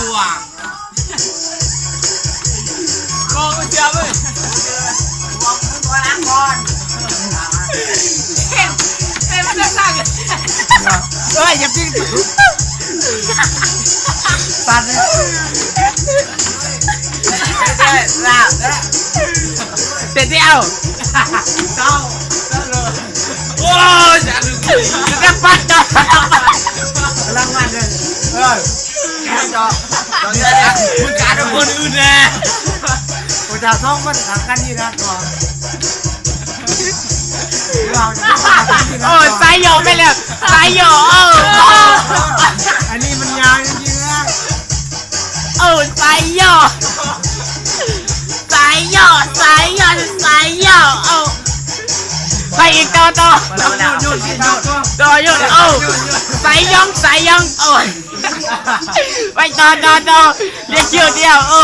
บัวโอ้เจ้าเลยบัวล้างบอลเห็นมันจะสั่งเฮ้ยอย่าปิ้งปัดเด็ดเดียวเจ้าโอ้ยจะปัดจ้ะรางวัลเลยจอมึงการคนอื่นแน่กูจะท่องมันหากันที่นั่นก่อนโอ้สายหยอกไปแล้วสายหยอกอันนี้มันยาวจริงๆนะโอ้สายหยอกสายหยอกสายหยอกสายหยอกโอ้ไปอีกต่อหยุดโอ้สายยองโอ้ไปต่อเรียกคิวเดียวโอ้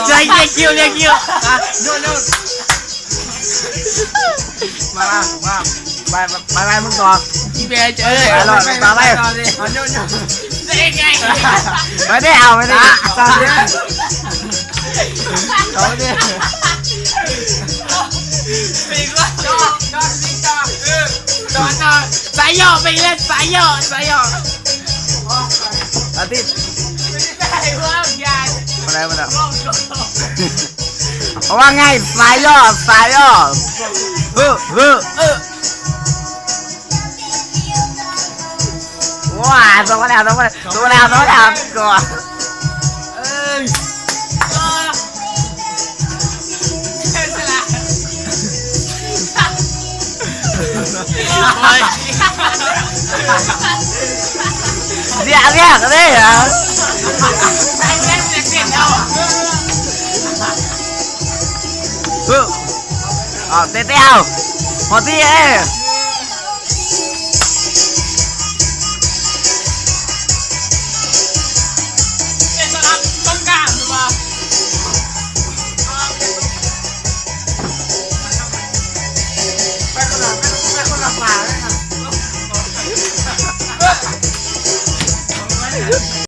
ใจเรียกคิวมามึงต่อพี่เบย์เจอมาไปไม่ได้เอาตอนนี้ปีกว่าจอสายย่อไปเล่นสายย่ออาทิตย์ไม่ได้เพิ่มยายอะไรมันอ่ะเพราะว่าไงสายย่อว้าต้องมาแล้วก่อนเรียกเลยเหรอเต้าพอที่